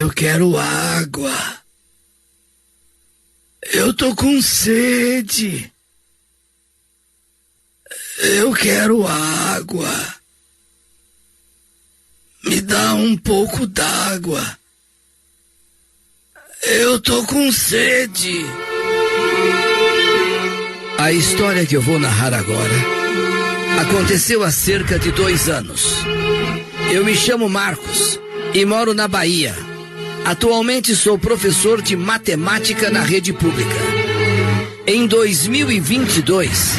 Eu quero água. Eu tô com sede. Eu quero água. Me dá um pouco d'água. Eu tô com sede. A história que eu vou narrar agora aconteceu há cerca de 2 anos. Eu me chamo Marcos e moro na Bahia. Atualmente sou professor de matemática na rede pública. Em 2022,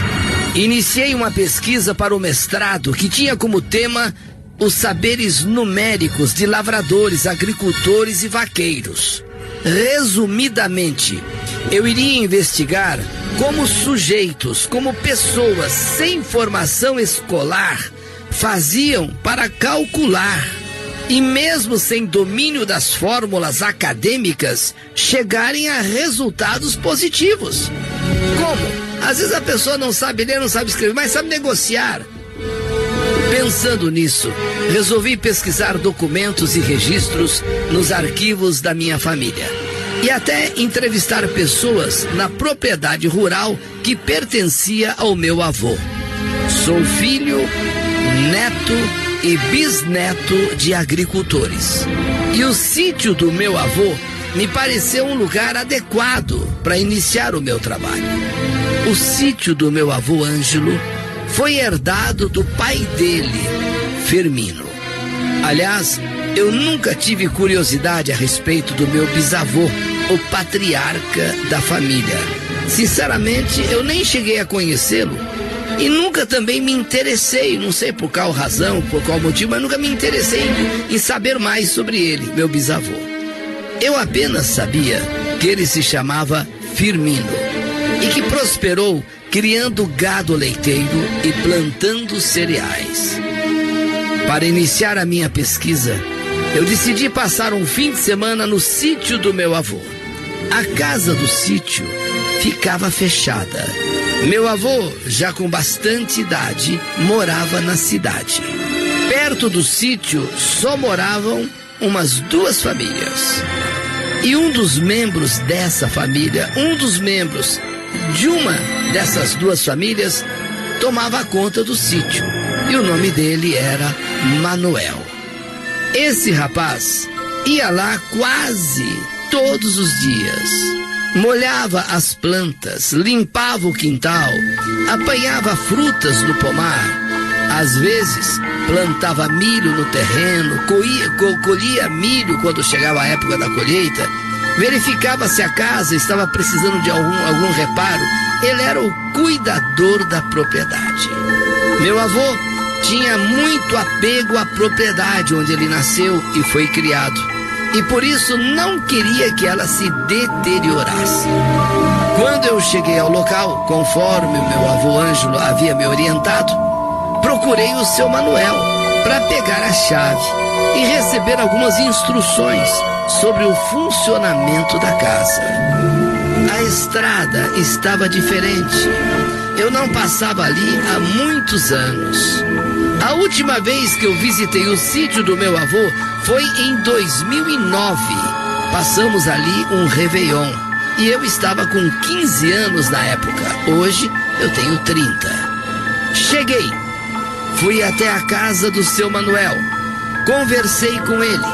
iniciei uma pesquisa para o mestrado que tinha como tema os saberes numéricos de lavradores, agricultores e vaqueiros. Resumidamente, eu iria investigar como sujeitos, como pessoas sem formação escolar faziam para calcular e mesmo sem domínio das fórmulas acadêmicas chegarem a resultados positivos. Como? Às vezes a pessoa não sabe ler, não sabe escrever, mas sabe negociar. Pensando nisso, resolvi pesquisar documentos e registros nos arquivos da minha família e até entrevistar pessoas na propriedade rural que pertencia ao meu avô. Sou filho, neto e bisneto de agricultores. E o sítio do meu avô me pareceu um lugar adequado para iniciar o meu trabalho. O sítio do meu avô Ângelo foi herdado do pai dele, Firmino. Aliás, eu nunca tive curiosidade a respeito do meu bisavô, o patriarca da família. Sinceramente, eu nem cheguei a conhecê-lo e nunca também me interessei, não sei por qual razão, por qual motivo, mas nunca me interessei em saber mais sobre ele, meu bisavô. Eu apenas sabia que ele se chamava Firmino e que prosperou criando gado leiteiro e plantando cereais. Para iniciar a minha pesquisa, eu decidi passar um fim de semana no sítio do meu avô. A casa do sítio ficava fechada. Meu avô, já com bastante idade, morava na cidade. Perto do sítio só moravam umas 2 famílias. E um dos membros dessa família, de uma dessas 2 famílias, tomava conta do sítio. E o nome dele era Manuel. Esse rapaz ia lá quase todos os dias. Molhava as plantas, limpava o quintal, apanhava frutas no pomar. Às vezes, plantava milho no terreno, colhia milho quando chegava a época da colheita, verificava se a casa estava precisando de algum reparo. Ele era o cuidador da propriedade. Meu avô tinha muito apego à propriedade onde ele nasceu e foi criado, e por isso não queria que ela se deteriorasse. Quando eu cheguei ao local, conforme o meu avô Ângelo havia me orientado, procurei o seu Manuel para pegar a chave e receber algumas instruções sobre o funcionamento da casa. A estrada estava diferente. Eu não passava ali há muitos anos. A última vez que eu visitei o sítio do meu avô foi em 2009. Passamos ali um Réveillon e eu estava com 15 anos na época. Hoje eu tenho 30. Cheguei, fui até a casa do seu Manuel, conversei com ele,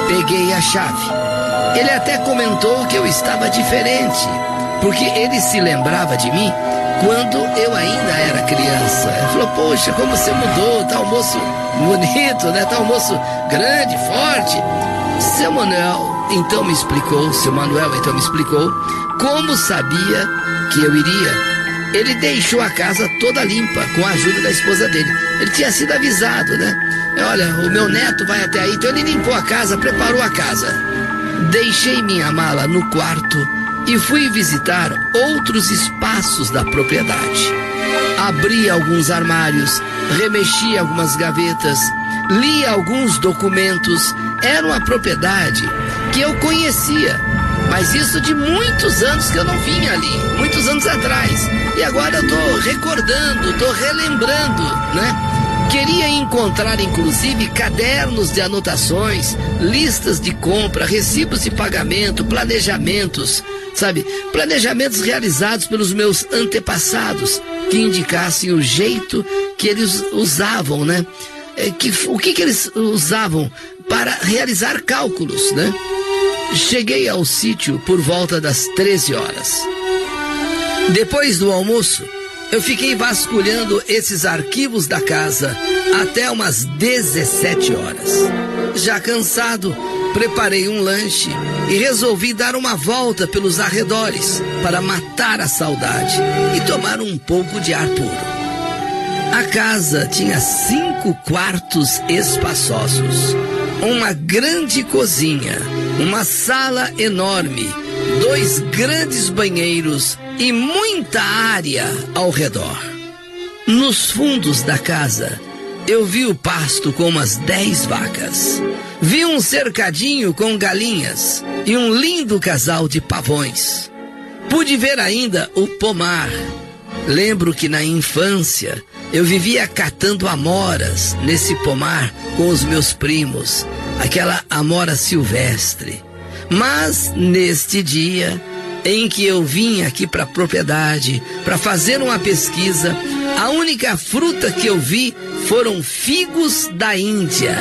peguei a chave. Ele até comentou que eu estava diferente, porque ele se lembrava de mim quando eu ainda era criança. Ele falou: poxa, como você mudou, tá um moço bonito, né? Tá um moço grande, forte. Seu Manuel então me explicou como sabia que eu iria. Ele deixou a casa toda limpa com a ajuda da esposa dele. Ele tinha sido avisado, né? Olha, o meu neto vai até aí. Então ele limpou a casa, preparou a casa. Deixei minha mala no quarto e fui visitar outros espaços da propriedade. Abri alguns armários, remexi algumas gavetas, li alguns documentos. Era uma propriedade que eu conhecia, mas isso de muitos anos que eu não vinha ali, muitos anos atrás. E agora eu tô recordando, tô relembrando, né? Queria encontrar, inclusive, cadernos de anotações, listas de compra, recibos de pagamento, planejamentos, sabe? Planejamentos realizados pelos meus antepassados, que indicassem o jeito que eles usavam, né? O que eles usavam para realizar cálculos, né? Cheguei ao sítio por volta das 13 horas. Depois do almoço, eu fiquei vasculhando esses arquivos da casa até umas 17 horas. Já cansado, preparei um lanche e resolvi dar uma volta pelos arredores para matar a saudade e tomar um pouco de ar puro. A casa tinha 5 quartos espaçosos, uma grande cozinha, uma sala enorme, 2 grandes banheiros e muita área ao redor. Nos fundos da casa, eu vi o pasto com umas 10 vacas. Vi um cercadinho com galinhas e um lindo casal de pavões. Pude ver ainda o pomar. Lembro que na infância eu vivia catando amoras nesse pomar com os meus primos, aquela amora silvestre. Mas neste dia em que eu vim aqui para a propriedade para fazer uma pesquisa, a única fruta que eu vi foram figos da Índia.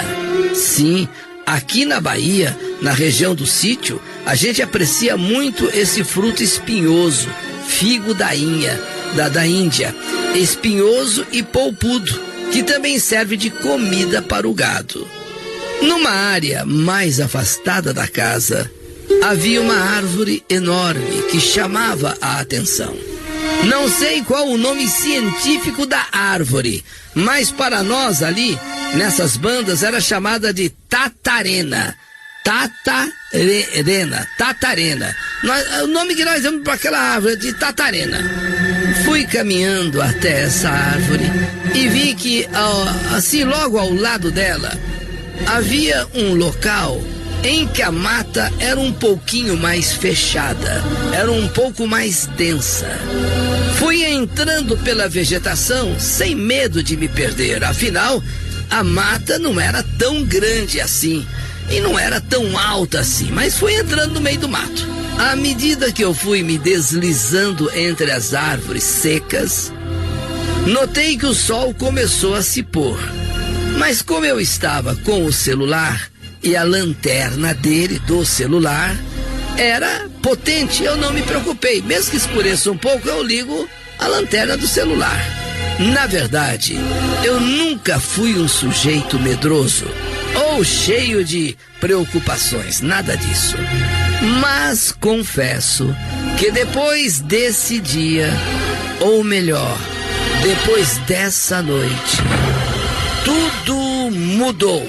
Sim, aqui na Bahia, na região do sítio, a gente aprecia muito esse fruto espinhoso, figo da Índia, espinhoso e polpudo, que também serve de comida para o gado. Numa área mais afastada da casa, havia uma árvore enorme que chamava a atenção. Não sei qual o nome científico da árvore, mas para nós ali, nessas bandas, era chamada de tatarena. O nome que nós damos para aquela árvore é de tatarena. Fui caminhando até essa árvore e vi que, assim, logo ao lado dela, havia um local em que a mata era um pouquinho mais fechada, era um pouco mais densa. Fui entrando pela vegetação sem medo de me perder, afinal, a mata não era tão grande assim e não era tão alta assim, mas fui entrando no meio do mato. À medida que eu fui me deslizando entre as árvores secas, notei que o sol começou a se pôr. Mas como eu estava com o celular e a lanterna do celular era potente, eu não me preocupei. Mesmo que escureça um pouco, eu ligo a lanterna do celular. Na verdade, eu nunca fui um sujeito medroso ou cheio de preocupações, nada disso. Mas confesso que depois desse dia, ou melhor, depois dessa noite, tudo mudou.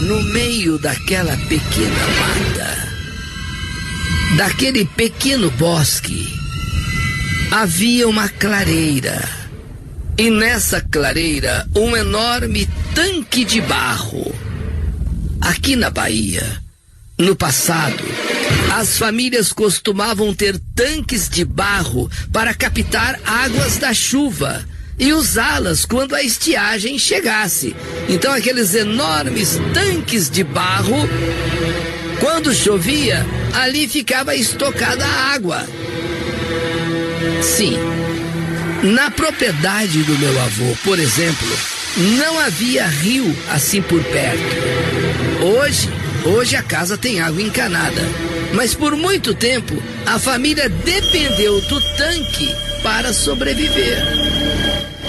No meio daquela pequena mata, daquele pequeno bosque, havia uma clareira. E nessa clareira, um enorme tanque de barro. Aqui na Bahia, no passado, as famílias costumavam ter tanques de barro para captar águas da chuva e usá-las quando a estiagem chegasse. Então aqueles enormes tanques de barro, quando chovia, ali ficava estocada a água. Sim, na propriedade do meu avô, por exemplo, não havia rio assim por perto. Hoje a casa tem água encanada, mas por muito tempo a família dependeu do tanque para sobreviver.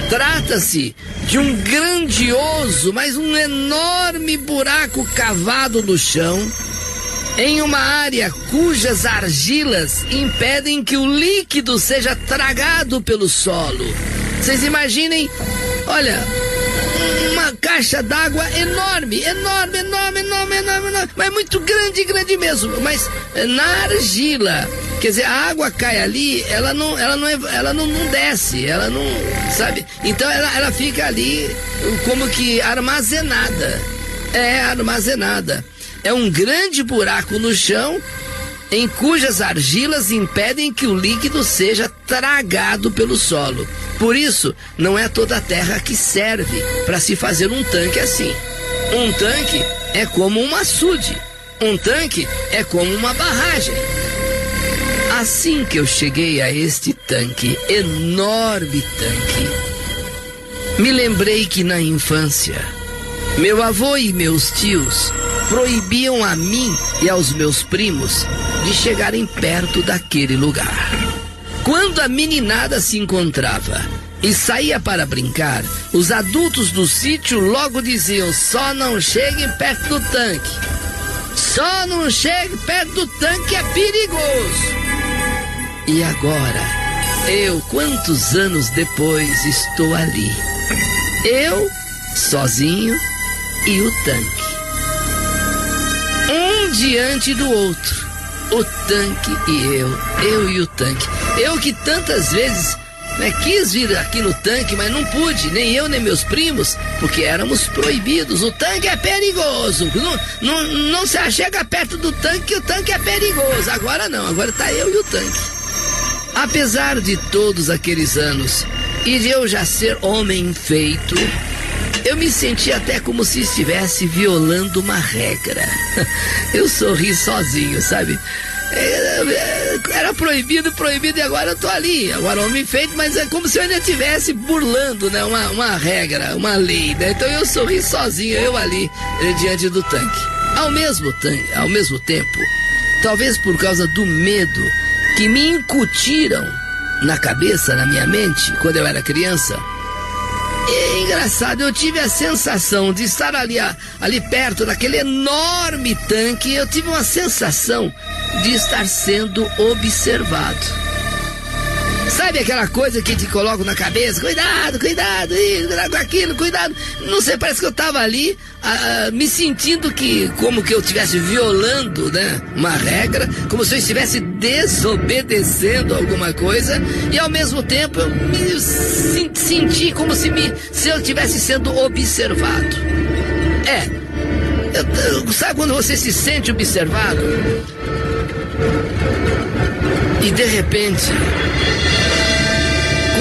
Trata-se de um grandioso, mas um enorme buraco cavado no chão, em uma área cujas argilas impedem que o líquido seja tragado pelo solo. Vocês imaginem, olha, uma caixa d'água enorme, mas muito grande mesmo, mas na argila. Quer dizer, a água cai ali, ela não desce, ela não, sabe? Então ela fica ali como que armazenada. É um grande buraco no chão em cujas argilas impedem que o líquido seja tragado pelo solo. Por isso, não é toda a terra que serve para se fazer um tanque assim. Um tanque é como um açude. Um tanque é como uma barragem. Assim que eu cheguei a este tanque, enorme tanque, me lembrei que na infância, meu avô e meus tios proibiam a mim e aos meus primos de chegarem perto daquele lugar. Quando a meninada se encontrava e saía para brincar, os adultos do sítio logo diziam: só não cheguem perto do tanque. Só não chegue perto do tanque, é perigoso. E agora, eu, quantos anos depois, estou ali. Eu, sozinho, e o tanque. Um diante do outro. O tanque e eu e o tanque. Eu que tantas vezes quis vir aqui no tanque, mas não pude, nem eu nem meus primos, porque éramos proibidos. O tanque é perigoso. Não se achega perto do tanque, o tanque é perigoso. Agora não, agora tá eu e o tanque. Apesar de todos aqueles anos e de eu já ser homem feito, eu me senti até como se estivesse violando uma regra. Eu sorri sozinho, sabe? Era proibido e agora eu tô ali. Agora homem feito, mas é como se eu ainda estivesse burlando, né? Uma regra, uma lei, né? Então eu sorri sozinho, eu ali, diante do tanque. Ao mesmo tempo, talvez por causa do medo que me incutiram na cabeça, na minha mente, quando eu era criança. É engraçado, eu tive a sensação de estar ali perto daquele enorme tanque. Eu tive uma sensação de estar sendo observado. Sabe aquela coisa que te colocam na cabeça? Cuidado com aquilo, cuidado. Não sei, parece que eu estava ali me sentindo como que eu estivesse violando, né, uma regra, como se eu estivesse desobedecendo alguma coisa, e ao mesmo tempo eu me senti como se eu estivesse sendo observado. Sabe quando você se sente observado? E de repente,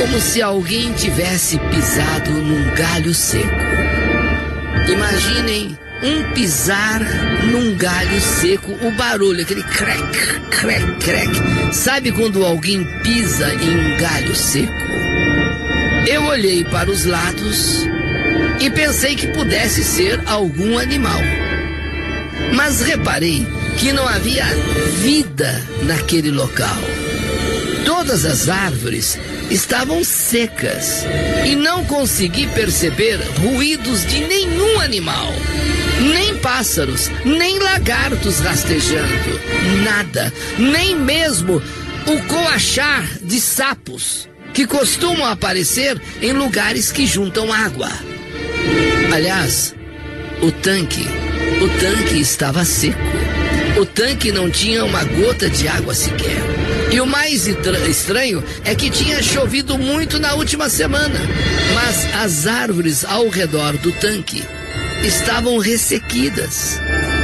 como se alguém tivesse pisado num galho seco. Imaginem um pisar num galho seco, o barulho, aquele crack, crack, crack. Sabe quando alguém pisa em um galho seco? Eu olhei para os lados e pensei que pudesse ser algum animal. Mas reparei que não havia vida naquele local. Todas as árvores estavam secas e não consegui perceber ruídos de nenhum animal, nem pássaros, nem lagartos rastejando, nada, nem mesmo o coachar de sapos que costumam aparecer em lugares que juntam água. Aliás, o tanque estava seco. O tanque não tinha uma gota de água sequer. E o mais estranho é que tinha chovido muito na última semana, mas as árvores ao redor do tanque estavam ressequidas.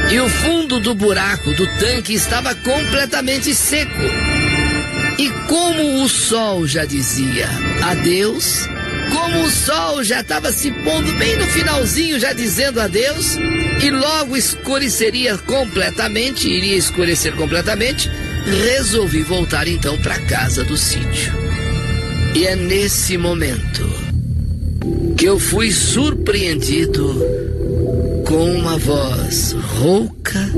E o fundo do buraco do tanque estava completamente seco. E como o sol já dizia adeus, como o sol já estava se pondo bem no finalzinho, já dizendo adeus, e logo iria escurecer completamente, resolvi voltar então para casa do sítio. E é nesse momento que eu fui surpreendido com uma voz rouca,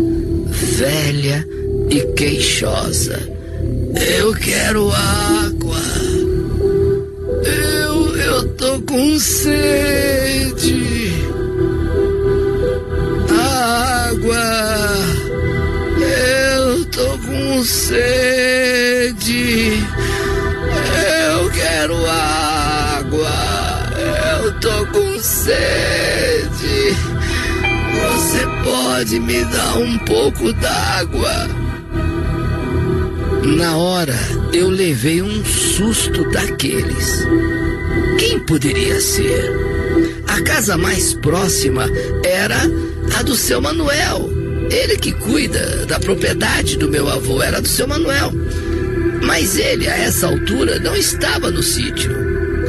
velha e queixosa. Eu quero água. Eu tô com sede. Água. Eu tô com sede. Eu quero água. Eu tô com sede. Você pode me dar um pouco d'água? Na hora, eu levei um susto daqueles. Quem poderia ser? A casa mais próxima era a do seu Manuel. Ele que cuida da propriedade do meu avô, era do seu Manuel. Mas ele, a essa altura, não estava no sítio.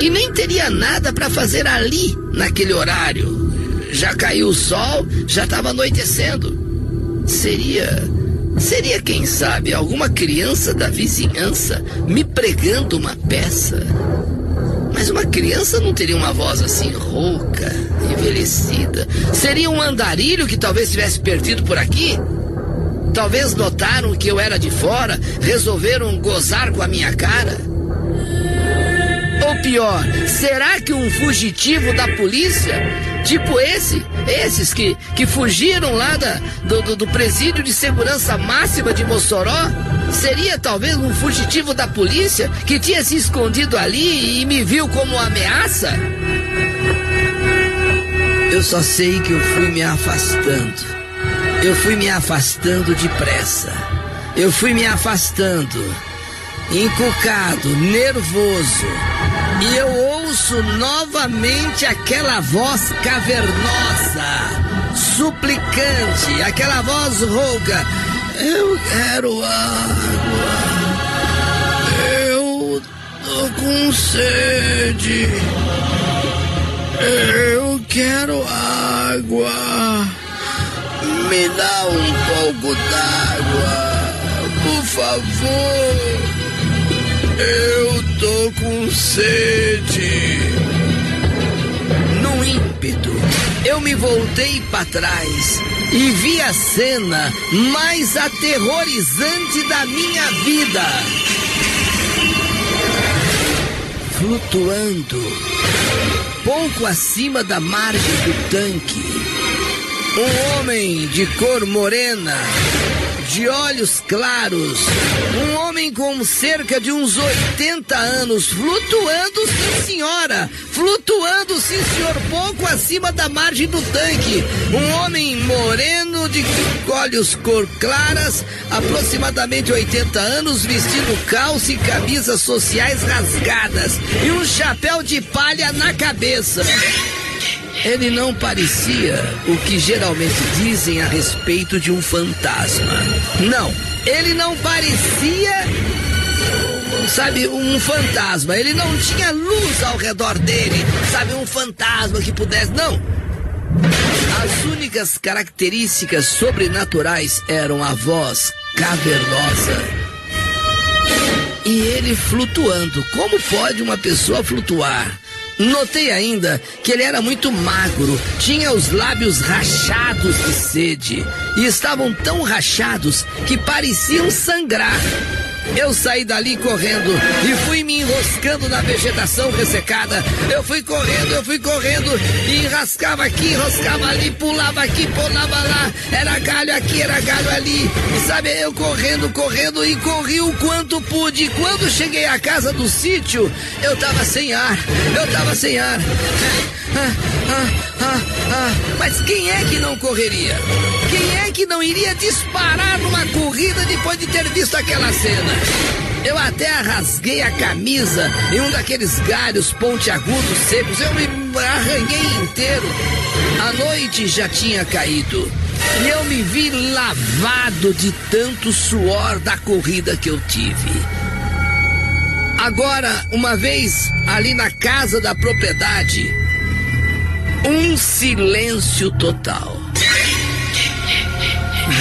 e nem teria nada para fazer ali naquele horário. Já caiu o sol, já estava anoitecendo. Seria, quem sabe, alguma criança da vizinhança me pregando uma peça. Mas uma criança não teria uma voz assim rouca, envelhecida. Seria um andarilho que talvez tivesse perdido por aqui? Talvez notaram que eu era de fora, resolveram gozar com a minha cara? Ou pior, será que um fugitivo da polícia, tipo esses que fugiram lá do presídio de segurança máxima de Mossoró, seria talvez um fugitivo da polícia que tinha se escondido ali e me viu como ameaça? Eu só sei que eu fui me afastando. Eu fui me afastando depressa. Eu fui me afastando, encucado, nervoso. E eu ouço novamente aquela voz cavernosa, suplicante, aquela voz rouca. Eu quero água. Eu tô com sede. Eu quero água. Me dá um pouco d'água, por favor. Eu tô com sede. Num ímpeto, eu me voltei para trás e vi a cena mais aterrorizante da minha vida. Flutuando, pouco acima da margem do tanque, um homem de cor morena, de olhos claros, um homem com cerca de uns 80 anos, flutuando, sim senhora, flutuando, sim senhor, pouco acima da margem do tanque. Um homem moreno, de olhos cor claras, aproximadamente 80 anos, vestindo calça e camisas sociais rasgadas e um chapéu de palha na cabeça. Ele não parecia o que geralmente dizem a respeito de um fantasma. Não, ele não parecia, sabe, um fantasma. Ele não tinha luz ao redor dele, sabe, um fantasma que pudesse, não. As únicas características sobrenaturais eram a voz cavernosa e ele flutuando. Como pode uma pessoa flutuar? Notei ainda que ele era muito magro, tinha os lábios rachados de sede e estavam tão rachados que pareciam sangrar. Eu saí dali correndo e fui me enroscando na vegetação ressecada. Eu fui correndo e enrascava aqui, enroscava ali, pulava aqui, pulava lá. Era galho aqui, era galho ali. E sabe, eu correndo e corri o quanto pude. E quando cheguei à casa do sítio, eu tava sem ar. Mas quem é que não correria? Quem é que não iria disparar numa corrida depois de ter visto aquela cena? Eu até rasguei a camisa em um daqueles galhos pontiagudos secos. Eu me arranhei inteiro. A noite já tinha caído e eu me vi lavado de tanto suor da corrida que eu tive. Agora, uma vez ali na casa da propriedade, um silêncio total.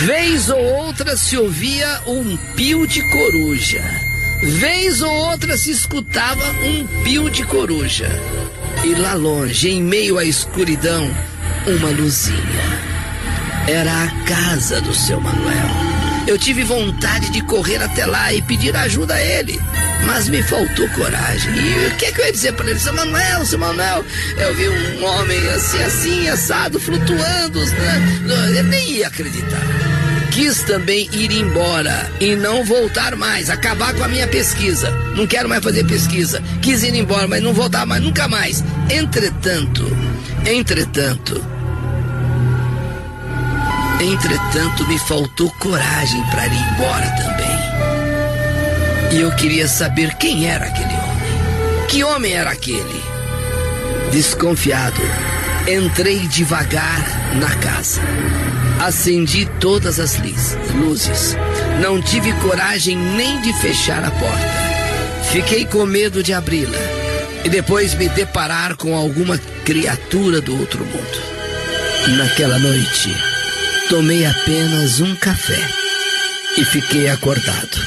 Vez ou outra se ouvia um pio de coruja. Vez ou outra se escutava um pio de coruja. E lá longe, em meio à escuridão, uma luzinha. Era a casa do seu Manuel. Eu tive vontade de correr até lá e pedir ajuda a ele, mas me faltou coragem. E o que eu ia dizer para ele? Seu Manuel, eu vi um homem assim, assado, flutuando, né? Eu nem ia acreditar. Quis também ir embora e não voltar mais, acabar com a minha pesquisa. Não quero mais fazer pesquisa. Quis ir embora, mas não voltar mais, nunca mais. Entretanto, me faltou coragem para ir embora também. E eu queria saber quem era aquele homem. Que homem era aquele? Desconfiado, entrei devagar na casa. Acendi todas as luzes. Não tive coragem nem de fechar a porta. Fiquei com medo de abri-la. e depois me deparar com alguma criatura do outro mundo. Naquela noite, tomei apenas um café e fiquei acordado.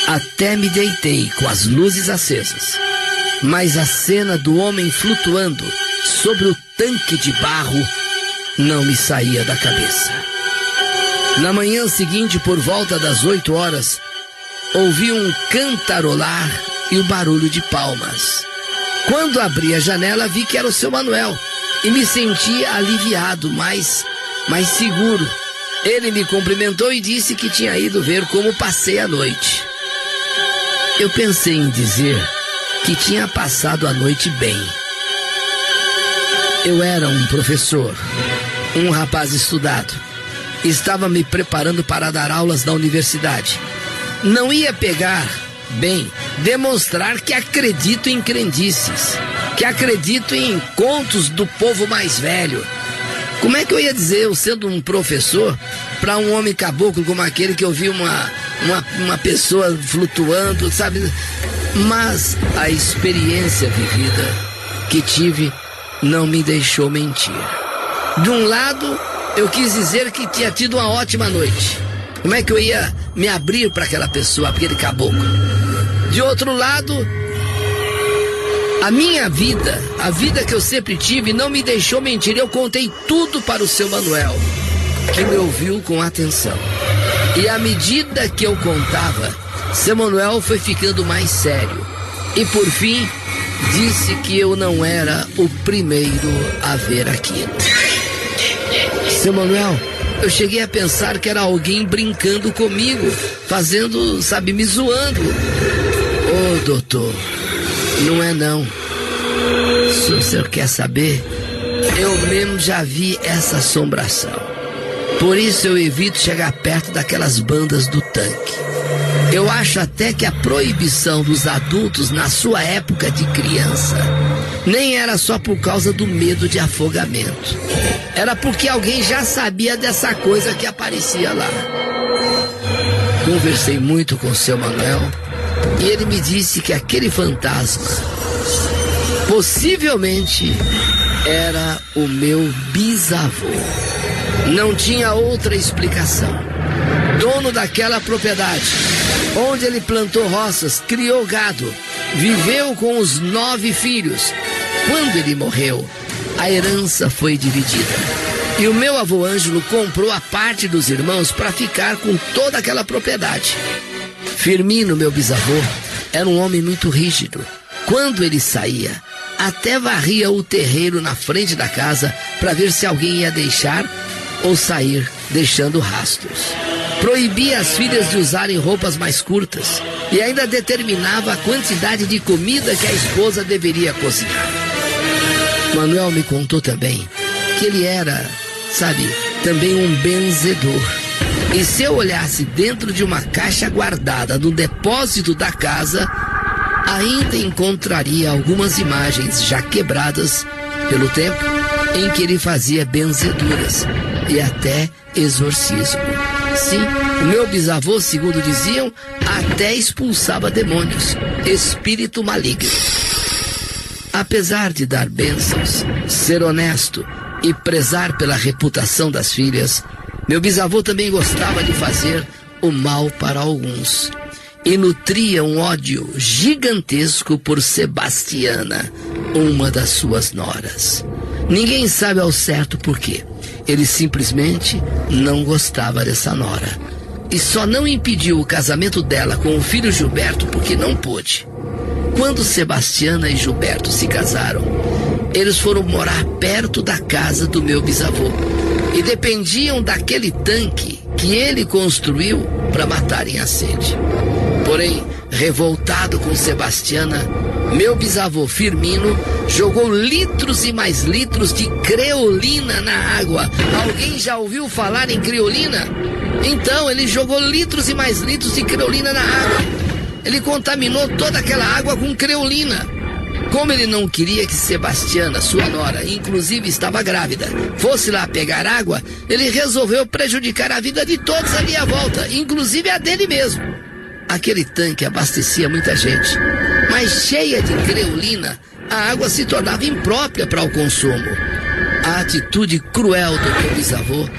Até me deitei com as luzes acesas, mas a cena do homem flutuando sobre o tanque de barro não me saía da cabeça. Na manhã seguinte, por volta das 8 horas, ouvi um cantarolar e o barulho de palmas. Quando abri a janela, vi que era o seu Manuel e me senti aliviado, mais seguro. Ele me cumprimentou e disse que tinha ido ver como passei a noite. Eu pensei em dizer que tinha passado a noite bem. Eu era um professor, um rapaz estudado. Estava me preparando para dar aulas na universidade. Não ia pegar bem demonstrar que acredito em crendices, que acredito em contos do povo mais velho. Como é que eu ia dizer, eu sendo um professor, para um homem caboclo como aquele que eu vi uma pessoa flutuando, sabe? Mas a experiência vivida que tive não me deixou mentir. De um lado, eu quis dizer que tinha tido uma ótima noite. Como é que eu ia me abrir para aquela pessoa, aquele caboclo? De outro lado, a minha vida, a vida que eu sempre tive, não me deixou mentir. Eu contei tudo para o seu Manuel, que me ouviu com atenção. E à medida que eu contava, seu Manuel foi ficando mais sério. E por fim, disse que eu não era o primeiro a ver aquilo. Seu Manuel, eu cheguei a pensar que era alguém brincando comigo, fazendo, sabe, me zoando. Ô, doutor, não é não. Se o senhor quer saber, eu mesmo já vi essa assombração. Por isso eu evito chegar perto daquelas bandas do tanque. Eu acho até que a proibição dos adultos na sua época de criança nem era só por causa do medo de afogamento. Era porque alguém já sabia dessa coisa que aparecia lá. Conversei muito com o seu Manuel e ele me disse que aquele fantasma possivelmente era o meu bisavô. Não tinha outra explicação. Dono daquela propriedade, onde ele plantou roças, criou gado, viveu com os 9 filhos. Quando ele morreu, a herança foi dividida. E o meu avô Ângelo comprou a parte dos irmãos para ficar com toda aquela propriedade. Firmino, meu bisavô, era um homem muito rígido. Quando ele saía, até varria o terreiro na frente da casa para ver se alguém ia deixar ou sair deixando rastros. Proibia as filhas de usarem roupas mais curtas e ainda determinava a quantidade de comida que a esposa deveria cozinhar. Manuel me contou também que ele era, sabe, também um benzedor. E se eu olhasse dentro de uma caixa guardada no depósito da casa, ainda encontraria algumas imagens já quebradas pelo tempo em que ele fazia benzeduras e até exorcismo. Sim, o meu bisavô, segundo diziam, até expulsava demônios, espírito maligno. Apesar de dar bênçãos, ser honesto e prezar pela reputação das filhas, meu bisavô também gostava de fazer o mal para alguns e nutria um ódio gigantesco por Sebastiana, uma das suas noras. Ninguém sabe ao certo por quê. Ele simplesmente não gostava dessa nora. E só não impediu o casamento dela com o filho Gilberto porque não pôde. Quando Sebastiana e Gilberto se casaram, eles foram morar perto da casa do meu bisavô e dependiam daquele tanque que ele construiu para matarem a sede. Porém, revoltado com Sebastiana, meu bisavô Firmino jogou litros e mais litros de creolina na água. Alguém já ouviu falar em creolina? Então, ele jogou litros e mais litros de creolina na água. Ele contaminou toda aquela água com creolina. Como ele não queria que Sebastiana, sua nora, inclusive estava grávida, fosse lá pegar água, ele resolveu prejudicar a vida de todos ali à volta, inclusive a dele mesmo. Aquele tanque abastecia muita gente, mas cheia de creolina, a água se tornava imprópria para o consumo. A atitude cruel do meu bisavô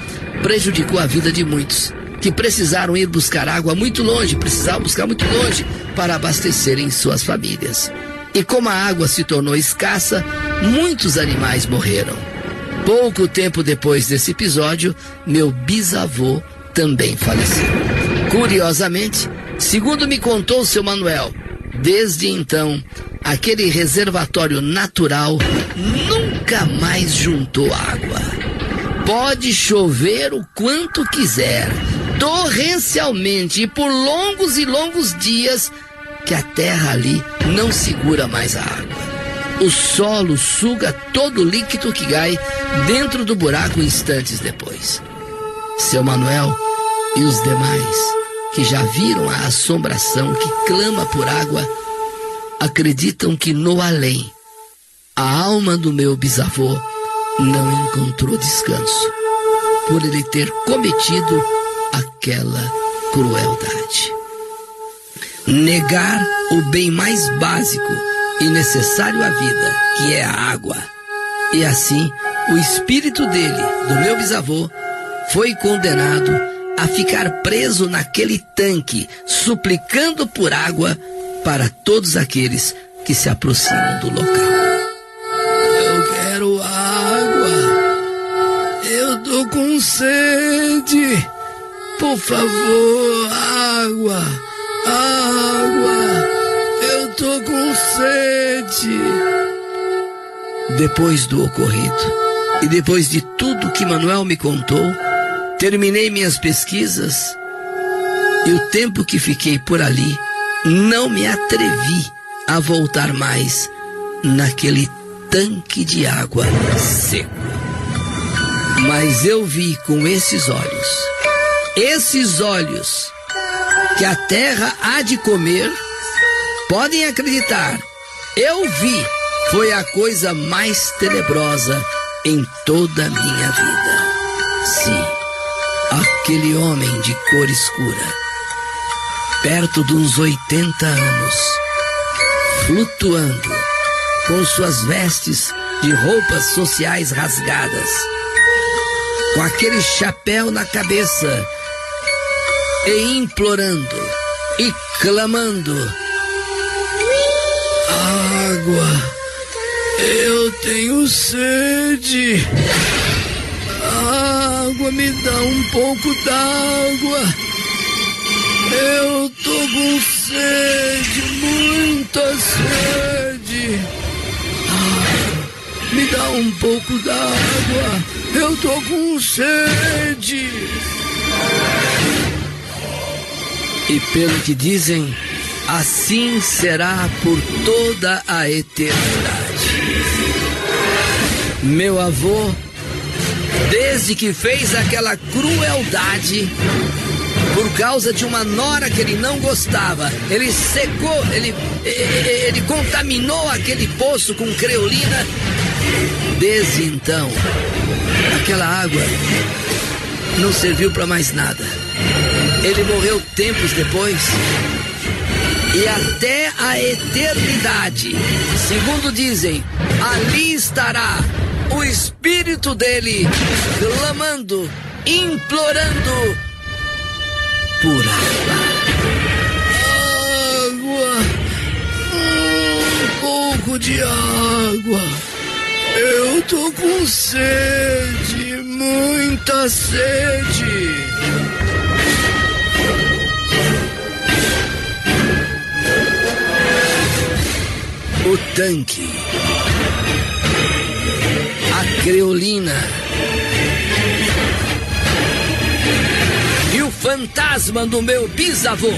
prejudicou a vida de muitos que precisaram ir buscar água muito longe, precisavam buscar muito longe para abastecerem suas famílias. E como a água se tornou escassa, muitos animais morreram. Pouco tempo depois desse episódio, meu bisavô também faleceu. Curiosamente, segundo me contou o seu Manuel, desde então, aquele reservatório natural nunca mais juntou água. Pode chover o quanto quiser, torrencialmente e por longos e longos dias, que a terra ali não segura mais a água. O solo suga todo o líquido que cai dentro do buraco instantes depois. Seu Manuel e os demais que já viram a assombração que clama por água acreditam que no além a alma do meu bisavô não encontrou descanso por ele ter cometido aquela crueldade. Negar o bem mais básico e necessário à vida, que é a água. E assim, o espírito dele, do meu bisavô, foi condenado a ficar preso naquele tanque, suplicando por água para todos aqueles que se aproximam do local. Eu quero água. Eu tô com sede. Por favor, água. Água. Eu tô com sede. Depois do ocorrido e depois de tudo que Manuel me contou, terminei minhas pesquisas e o tempo que fiquei por ali não me atrevi a voltar mais naquele tanque de água seco. Mas eu vi com esses olhos que a terra há de comer. Podem acreditar, eu vi, foi a coisa mais tenebrosa em toda a minha vida. Sim, aquele homem de cor escura, perto de uns 80 anos, flutuando, com suas vestes de roupas sociais rasgadas, com aquele chapéu na cabeça, e implorando, e clamando: água, eu tenho sede. Água, me dá um pouco d'água. Eu tô com sede, muita sede. Me dá um pouco d'água. Eu tô com sede. E pelo que dizem, assim será por toda a eternidade. Meu avô, desde que fez aquela crueldade, por causa de uma nora que ele não gostava, ele secou, ele contaminou aquele poço com creolina. Desde então, aquela água não serviu para mais nada. Ele morreu tempos depois. E até a eternidade, segundo dizem, ali estará o espírito dele clamando, implorando por água. Água, um pouco de água. Eu tô com sede, muita sede. O tanque, a creolina e o fantasma do meu bisavô.